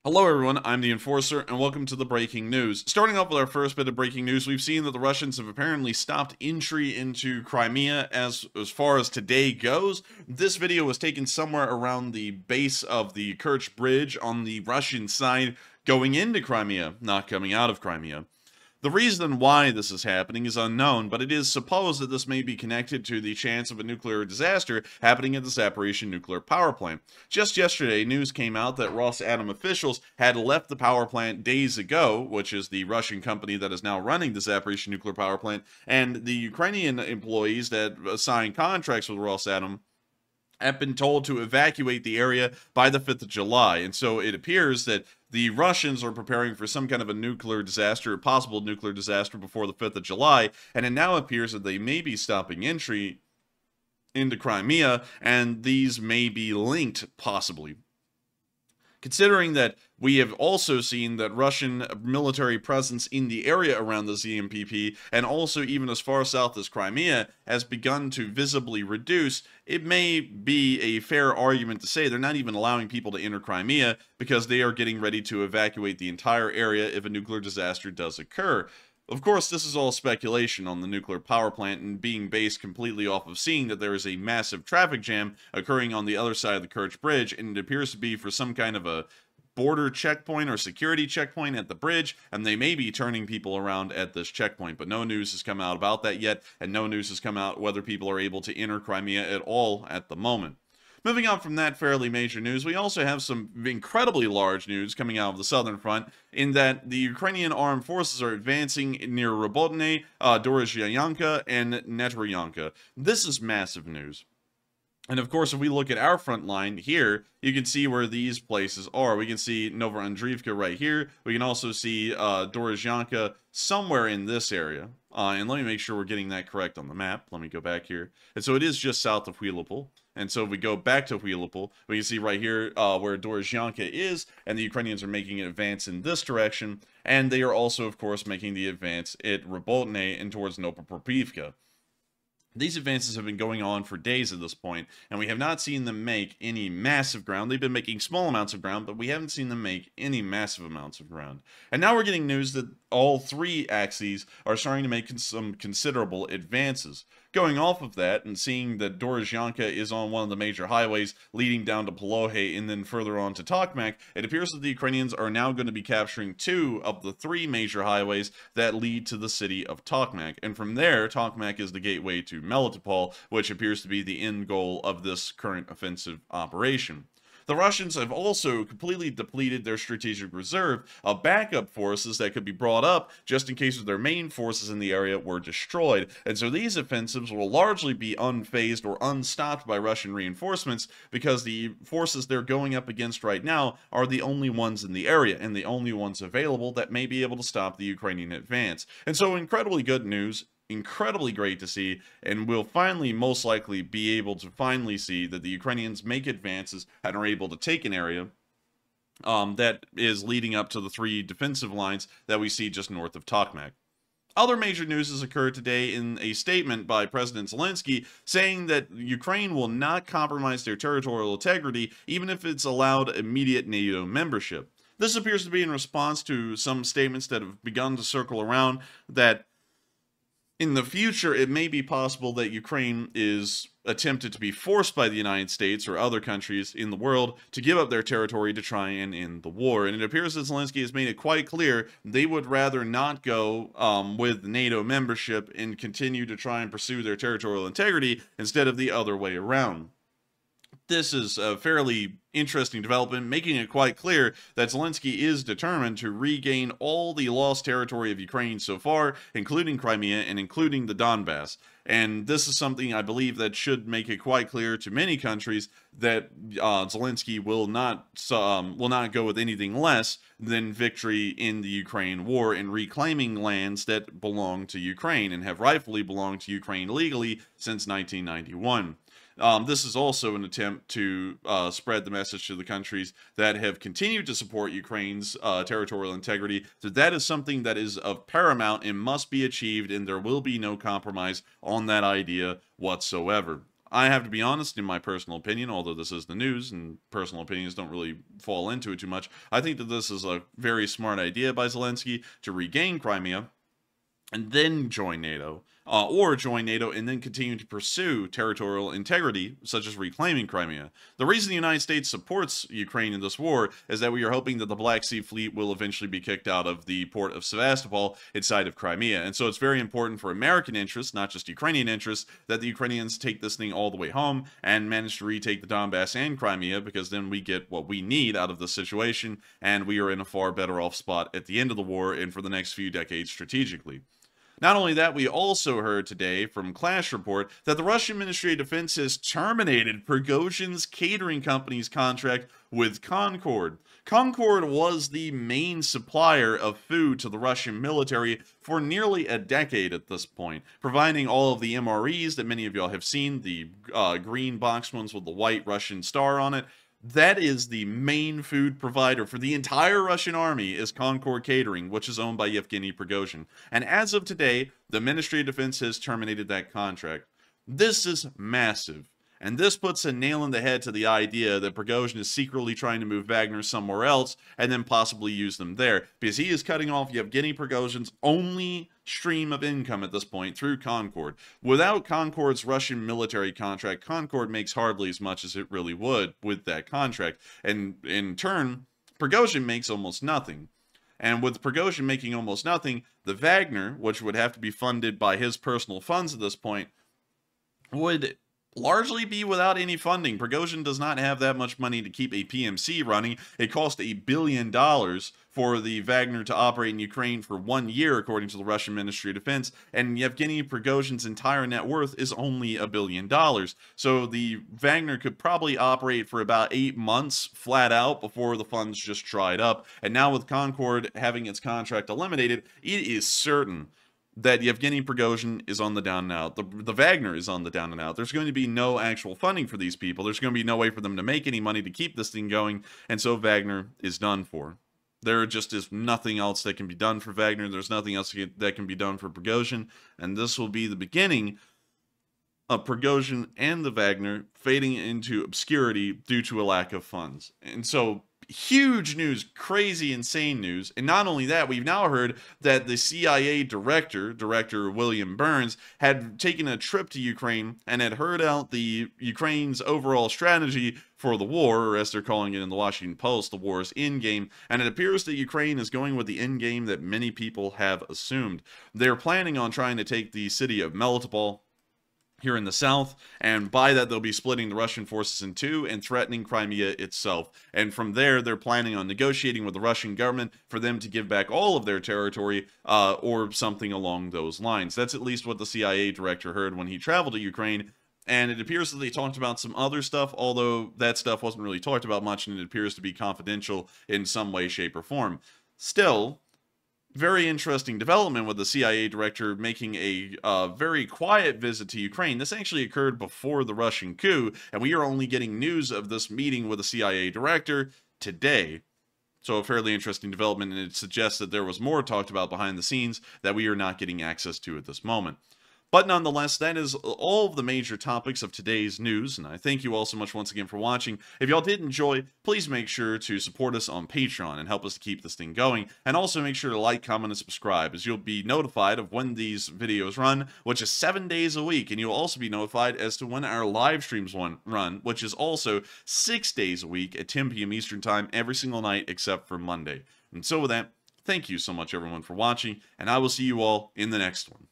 Hello everyone, I'm the Enforcer, and welcome to the breaking news. Starting off with our first bit of breaking news, we've seen that the Russians have apparently stopped entry into Crimea as far as today goes. This video was taken somewhere around the base of the Kerch Bridge on the Russian side going into Crimea, not coming out of Crimea. The reason why this is happening is unknown, but it is supposed that this may be connected to the chance of a nuclear disaster happening at the Zaporizhzhia nuclear power plant. Just yesterday, news came out that Rosatom officials had left the power plant days ago, which is the Russian company that is now running the Zaporizhzhia nuclear power plant, and the Ukrainian employees that signed contracts with Rosatom have been told to evacuate the area by the 5th of July. And so it appears that the Russians are preparing for some kind of a nuclear disaster, a possible nuclear disaster before the 5th of July. And it now appears that they may be stopping entry into Crimea, and these may be linked, possibly. Considering that we have also seen that Russian military presence in the area around the ZMPP, and also even as far south as Crimea, has begun to visibly reduce, it may be a fair argument to say they're not even allowing people to enter Crimea because they are getting ready to evacuate the entire area if a nuclear disaster does occur. Of course, this is all speculation on the nuclear power plant and being based completely off of seeing that there is a massive traffic jam occurring on the other side of the Kerch Bridge, and it appears to be for some kind of a border checkpoint or security checkpoint at the bridge, and they may be turning people around at this checkpoint, but no news has come out about that yet, and no news has come out whether people are able to enter Crimea at all at the moment. Moving on from that fairly major news, we also have some incredibly large news coming out of the southern front, in that the Ukrainian armed forces are advancing near Robotne, Dorozhyanka, and Netryanka. This is massive news. And of course, if we look at our front line here, you can see where these places are. We can see Novoandreevka right here. We can also see Dorozhyanka somewhere in this area. And let me make sure we're getting that correct on the map. Let me go back here. And so it is just south of Huilopol. And so if we go back to Huilopol, we can see right here where Dorozhyanka is, and the Ukrainians are making an advance in this direction. And they are also, of course, making the advance at Robotne and towards Novopropivka. These advances have been going on for days at this point, and we have not seen them make any massive ground. They've been making small amounts of ground, but we haven't seen them make any massive amounts of ground. And now we're getting news that all three axes are starting to make some considerable advances. Going off of that and seeing that Dorozhyanka is on one of the major highways leading down to Polohe and then further on to Tokmak, it appears that the Ukrainians are now going to be capturing two of the three major highways that lead to the city of Tokmak. And from there, Tokmak is the gateway to Melitopol, which appears to be the end goal of this current offensive operation. The Russians have also completely depleted their strategic reserve of backup forces that could be brought up just in case of their main forces in the area were destroyed. And so these offensives will largely be unfazed or unstopped by Russian reinforcements because the forces they're going up against right now are the only ones in the area and the only ones available that may be able to stop the Ukrainian advance. And so incredibly good news. Incredibly great to see, and we'll finally most likely be able to finally see that the Ukrainians make advances and are able to take an area that is leading up to the three defensive lines that we see just north of Tokmak. Other major news has occurred today in a statement by President Zelensky saying that Ukraine will not compromise their territorial integrity even if it's allowed immediate NATO membership. This appears to be in response to some statements that have begun to circle around that in the future, it may be possible that Ukraine is attempted to be forced by the United States or other countries in the world to give up their territory to try and end the war. And it appears that Zelensky has made it quite clear they would rather not go with NATO membership and continue to try and pursue their territorial integrity instead of the other way around. This is a fairly interesting development, making it quite clear that Zelensky is determined to regain all the lost territory of Ukraine so far, including Crimea and including the Donbass. And this is something I believe that should make it quite clear to many countries that Zelensky will not go with anything less than victory in the Ukraine war and reclaiming lands that belong to Ukraine and have rightfully belonged to Ukraine legally since 1991. This is also an attempt to spread the message to the countries that have continued to support Ukraine's territorial integrity, that is something that is of paramount and must be achieved, and there will be no compromise on that idea whatsoever. I have to be honest, in my personal opinion, although this is the news and personal opinions don't really fall into it too much, I think that this is a very smart idea by Zelensky to regain Crimea and then join NATO, or join NATO and then continue to pursue territorial integrity, such as reclaiming Crimea. The reason the United States supports Ukraine in this war is that we are hoping that the Black Sea Fleet will eventually be kicked out of the port of Sevastopol inside of Crimea. And so it's very important for American interests, not just Ukrainian interests, that the Ukrainians take this thing all the way home and manage to retake the Donbass and Crimea, because then we get what we need out of the situation, and we are in a far better off spot at the end of the war and for the next few decades strategically. Not only that, we also heard today from Clash Report that the Russian Ministry of Defense has terminated Prigozhin's catering company's contract with Concord. Concord was the main supplier of food to the Russian military for nearly a decade at this point, providing all of the MREs that many of y'all have seen, the green box ones with the white Russian star on it. That is the main food provider for the entire Russian army, is Concord Catering, which is owned by Yevgeny Prigozhin. And as of today, the Ministry of Defense has terminated that contract. This is massive. And this puts a nail in the head to the idea that Prigozhin is secretly trying to move Wagner somewhere else and then possibly use them there, because he is cutting off Yevgeny Prigozhin's only stream of income at this point through Concord. Without Concord's Russian military contract, Concord makes hardly as much as it really would with that contract. And in turn, Prigozhin makes almost nothing. And with Prigozhin making almost nothing, the Wagner, which would have to be funded by his personal funds at this point, would largely be without any funding. Prigozhin does not have that much money to keep a PMC running. It cost $1 billion for the Wagner to operate in Ukraine for 1 year, according to the Russian Ministry of Defense, and Yevgeny Prigozhin's entire net worth is only $1 billion. So the Wagner could probably operate for about 8 months flat out before the funds just dried up. And now with Concord having its contract eliminated, it is certain that Yevgeny Prigozhin is on the down and out. The Wagner is on the down and out. There's going to be no actual funding for these people. There's going to be no way for them to make any money to keep this thing going, and so Wagner is done for. There just is nothing else that can be done for Wagner. There's nothing else that can be done for Prigozhin, and this will be the beginning of Prigozhin and the Wagner fading into obscurity due to a lack of funds. And so, huge news, crazy, insane news. And not only that, we've now heard that the CIA director William Burns, had taken a trip to Ukraine and had heard out the Ukraine's overall strategy for the war, or as they're calling it in the Washington Post, the war's endgame. And it appears that Ukraine is going with the endgame that many people have assumed. They're planning on trying to take the city of Melitopol here in the south, and by that they'll be splitting the Russian forces in two and threatening Crimea itself. And from there, they're planning on negotiating with the Russian government for them to give back all of their territory, or something along those lines. That's at least what the CIA director heard when he traveled to Ukraine. And it appears that they talked about some other stuff, although that stuff wasn't really talked about much, and it appears to be confidential in some way, shape, or form. Still, very interesting development with the CIA director making a very quiet visit to Ukraine. This actually occurred before the Russian coup, and we are only getting news of this meeting with the CIA director today. So a fairly interesting development, and it suggests that there was more talked about behind the scenes that we are not getting access to at this moment. But nonetheless, that is all of the major topics of today's news, and I thank you all so much once again for watching. If y'all did enjoy, please make sure to support us on Patreon and help us to keep this thing going, and also make sure to like, comment, and subscribe, as you'll be notified of when these videos run, which is 7 days a week, and you'll also be notified as to when our live streams run, which is also 6 days a week at 10 p.m. Eastern Time every single night except for Monday. And so with that, thank you so much everyone for watching, and I will see you all in the next one.